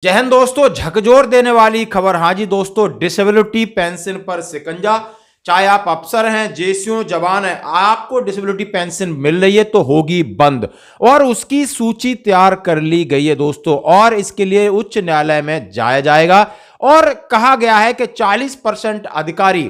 जय हिंद दोस्तों, झकझोर देने वाली खबर। हाँ जी दोस्तों, डिसेबिलिटी पेंशन पर शिकंजा। चाहे आप अफसर हैं, जेसीओ जवान हैं, आपको डिसेबिलिटी पेंशन मिल रही है तो होगी बंद। और उसकी सूची तैयार कर ली गई है दोस्तों, और इसके लिए उच्च न्यायालय में जाया जाएगा। और कहा गया है कि 40% अधिकारी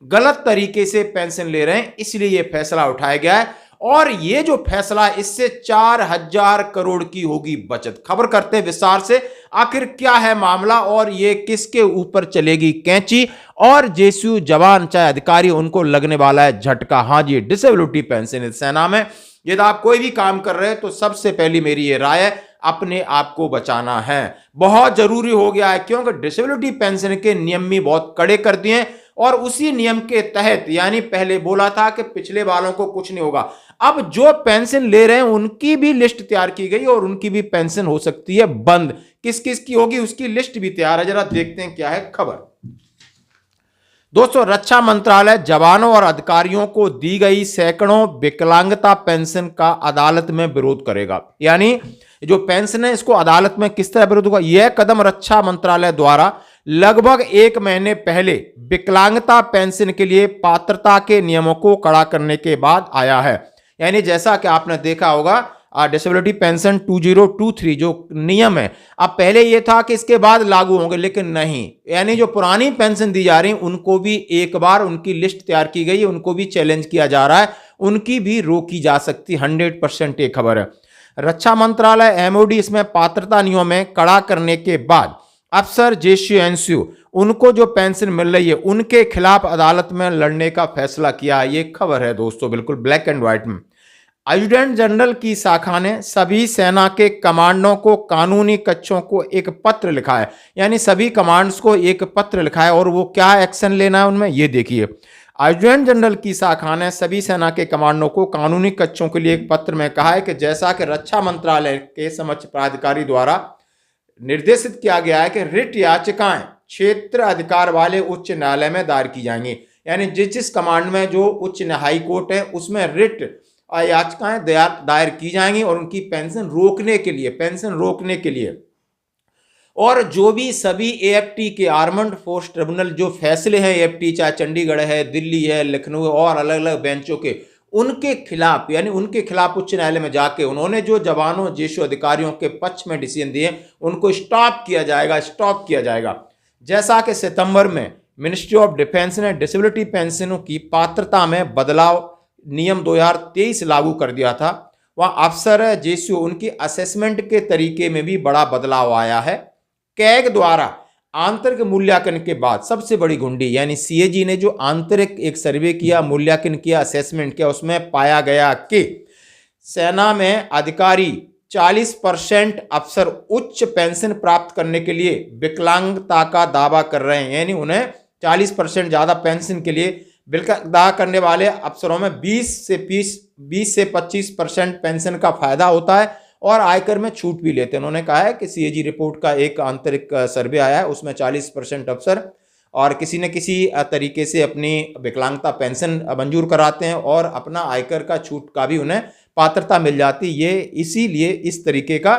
गलत तरीके से पेंशन ले रहे हैं, इसलिए यह फैसला उठाया गया है। और ये जो फैसला, इससे 4,000 करोड़ की होगी बचत। खबर करते हैं विस्तार से, आखिर क्या है मामला और ये किसके ऊपर चलेगी कैंची। और जेसीयू जवान चाहे अधिकारी, उनको लगने वाला है झटका। हाँ जी, डिसेबिलिटी पेंशन सेना में यदि आप कोई भी काम कर रहे हैं तो सबसे पहली मेरी ये राय है, अपने आप को बचाना है, बहुत जरूरी हो गया है। क्योंकि डिसेबिलिटी पेंशन के नियम भी बहुत कड़े कर दिए हैं, और उसी नियम के तहत, यानी पहले बोला था कि पिछले वालों को कुछ नहीं होगा, अब जो पेंशन ले रहे हैं उनकी भी लिस्ट तैयार की गई और उनकी भी पेंशन हो सकती है बंद। किस किस की होगी उसकी लिस्ट भी तैयार है, जरा देखते हैं क्या है खबर। दोस्तों, रक्षा मंत्रालय जवानों और अधिकारियों को दी गई सैकड़ों विकलांगता पेंशन का अदालत में विरोध करेगा। यानी जो पेंशन है, इसको अदालत में किस तरह विरोध होगा। यह कदम रक्षा मंत्रालय द्वारा लगभग 1 महीने पहले विकलांगता पेंशन के लिए पात्रता के नियमों को कड़ा करने के बाद आया है। यानी जैसा कि आपने देखा होगा, डिसेबिलिटी पेंशन 2023 जो नियम है, अब पहले यह था कि इसके बाद लागू होंगे, लेकिन नहीं। यानी जो पुरानी पेंशन दी जा रही उनको भी एक बार उनकी लिस्ट तैयार की गई है, उनको भी चैलेंज किया जा रहा है, उनकी भी रोकी जा सकती 100%। ये खबर है। रक्षा मंत्रालय एमओडी इसमें पात्रता नियमों में कड़ा करने के बाद अफसर जेसीयू एनसीयू उनको जो पेंशन मिल रही है उनके खिलाफ अदालत में लड़ने का फैसला किया। ये खबर है दोस्तों, बिल्कुल ब्लैक एंड व्हाइट में। एडजुटेंट जनरल की शाखा ने सभी सेना के कमांडों को कानूनी कक्षों को एक पत्र लिखा है। यानी सभी कमांड्स को एक पत्र लिखा है, और वो क्या एक्शन लेना है उनमें, ये देखिए। एडजुटेंट जनरल की शाखा ने सभी सेना के कमांडों को कानूनी कक्षों के लिए एक पत्र में कहा है कि जैसा कि रक्षा मंत्रालय के समक्ष प्राधिकारी द्वारा निर्देशित किया गया है कि रिट याचिकाएं क्षेत्र अधिकार वाले उच्च न्यायालय में दायर की जाएंगी। यानी जिस जिस कमांड में जो उच्च हाई कोर्ट है उसमें रिट याचिकाएं दायर की जाएंगी, और उनकी पेंशन रोकने के लिए और जो भी सभी एएफटी के आर्मड फोर्स ट्रिब्यूनल जो फैसले हैं, एएफटी चाहे चंडीगढ़ है, दिल्ली है, लखनऊ और अलग अलग बेंचों के, उनके खिलाफ, यानी उनके खिलाफ उच्च न्यायालय में जाके उन्होंने जो जवानों जेसीओ अधिकारियों के पक्ष में डिसीजन दिए उनको स्टॉप किया जाएगा। जैसा कि सितंबर में मिनिस्ट्री ऑफ डिफेंस ने डिसेबिलिटी पेंशनों की पात्रता में बदलाव नियम 2023 लागू कर दिया था, वहां अफसर जेसीओ उनकी असेसमेंट के तरीके में भी बड़ा बदलाव आया है। कैग द्वारा आंतरिक मूल्यांकन के बाद सबसे बड़ी घुंडी, यानी सीएजी ने जो आंतरिक एक सर्वे किया, मूल्यांकन किया, असेसमेंट किया, उसमें पाया गया कि सेना में अधिकारी 40% अफसर उच्च पेंशन प्राप्त करने के लिए विकलांगता का दावा कर रहे हैं। यानी उन्हें 40% ज्यादा पेंशन के लिए दावा करने वाले अफसरों में 20 से 25% पेंशन का फायदा होता है, और आयकर में छूट भी लेते हैं। उन्होंने कहा है कि सीएजी रिपोर्ट का एक आंतरिक सर्वे आया है, उसमें 40% अफसर और किसी न किसी तरीके से अपनी विकलांगता पेंशन मंजूर कराते हैं, और अपना आयकर का छूट का भी उन्हें पात्रता मिल जाती। ये इसीलिए इस तरीके का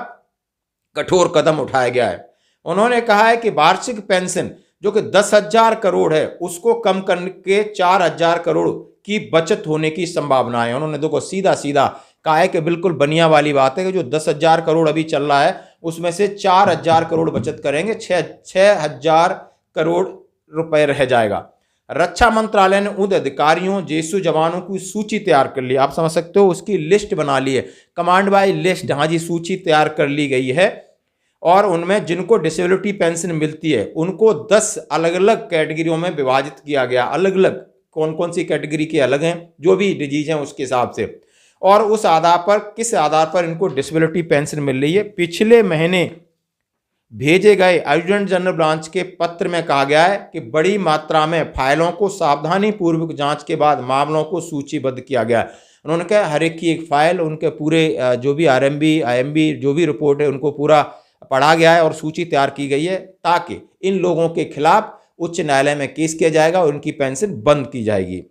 कठोर कदम उठाया गया है। उन्होंने कहा है कि वार्षिक पेंशन जो कि 10,000 करोड़ है उसको कम करके 4,000 करोड़ की बचत होने की संभावना है। उन्होंने देखो सीधा कहा है कि बिल्कुल बनिया वाली बात है कि जो 10,000 करोड़ अभी चल रहा है उसमें से 4,000 करोड़ बचत करेंगे, 6,000 करोड़ रुपए रह जाएगा। रक्षा मंत्रालय ने उन अधिकारियों जेसीओ जवानों की सूची तैयार कर ली, आप समझ सकते हो, उसकी लिस्ट बना ली है, कमांड बाय लिस्ट। हाँ जी, सूची तैयार कर ली गई है, और उनमें जिनको डिसेबिलिटी पेंशन मिलती है उनको 10 अलग अलग कैटेगरियों में विभाजित किया गया। अलग अलग कौन कौन सी कैटेगरी के अलग हैं, जो भी डिजीज हैं उसके हिसाब से, और उस आधार पर किस आधार पर इनको डिसेबिलिटी पेंशन मिल रही है। पिछले महीने भेजे गए एडजुटेंट जनरल ब्रांच के पत्र में कहा गया है कि बड़ी मात्रा में फाइलों को सावधानी पूर्वक जांच के बाद मामलों को सूचीबद्ध किया गया है। उन्होंने कहा हर एक की एक फाइल, उनके पूरे जो भी आरएमबी आईएमबी जो भी रिपोर्ट है उनको पूरा पढ़ा गया है और सूची तैयार की गई है, ताकि इन लोगों के खिलाफ उच्च न्यायालय में केस किया जाएगा और उनकी पेंशन बंद की जाएगी।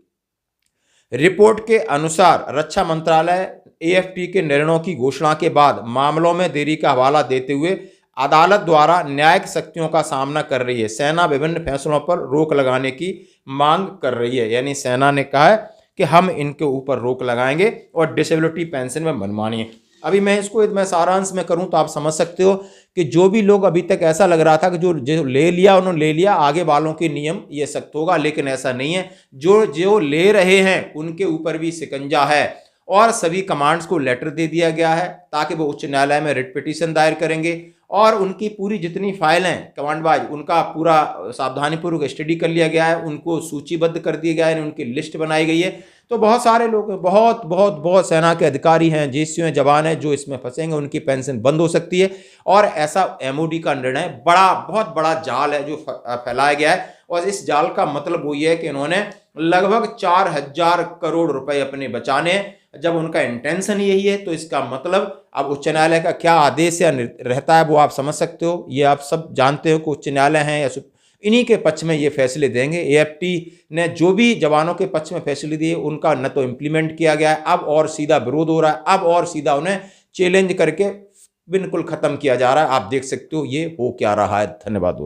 रिपोर्ट के अनुसार रक्षा मंत्रालय एएफटी के निर्णयों की घोषणा के बाद मामलों में देरी का हवाला देते हुए अदालत द्वारा न्यायिक शक्तियों का सामना कर रही है। सेना विभिन्न फैसलों पर रोक लगाने की मांग कर रही है। यानी सेना ने कहा है कि हम इनके ऊपर रोक लगाएंगे और डिसेबिलिटी पेंशन में मनमानी है। अभी मैं सारांश में करूं तो आप समझ सकते हो कि जो भी लोग अभी तक ऐसा लग रहा था कि जो ले लिया उन्होंने ले लिया, आगे वालों के नियम ये सख्त होगा, लेकिन ऐसा नहीं है। जो जो ले रहे हैं उनके ऊपर भी शिकंजा है और सभी कमांड्स को लेटर दे दिया गया है ताकि वो उच्च न्यायालय में रिट पिटीशन दायर करेंगे और उनकी पूरी जितनी फाइल हैं कमांड वाइज उनका पूरा सावधानीपूर्वक स्टडी कर लिया गया है, उनको सूचीबद्ध कर दिया गया है, उनकी लिस्ट बनाई गई है। तो बहुत सारे लोग बहुत सेना के अधिकारी हैं, जेसीओ हैं, जवान हैं जो इसमें फंसेंगे, उनकी पेंशन बंद हो सकती है। और ऐसा एमओडी का निर्णय बहुत बड़ा जाल है जो फैलाया गया है और इस जाल का मतलब वही है कि इन्होंने लगभग 4000 करोड़ रुपए अपने बचाने हैं। जब उनका इंटेंशन यही है तो इसका मतलब अब उच्च न्यायालय का क्या आदेश या रहता है वो आप समझ सकते हो। ये आप सब जानते हो कि उच्च न्यायालय हैं या इन्हीं के पक्ष में ये फैसले देंगे। एएफटी ने जो भी जवानों के पक्ष में फैसले दिए उनका न तो इम्प्लीमेंट किया गया है, अब और सीधा विरोध हो रहा है, अब और सीधा उन्हें चैलेंज करके बिल्कुल खत्म किया जा रहा है। आप देख सकते हो ये हो क्या रहा है। धन्यवाद दोस्तों।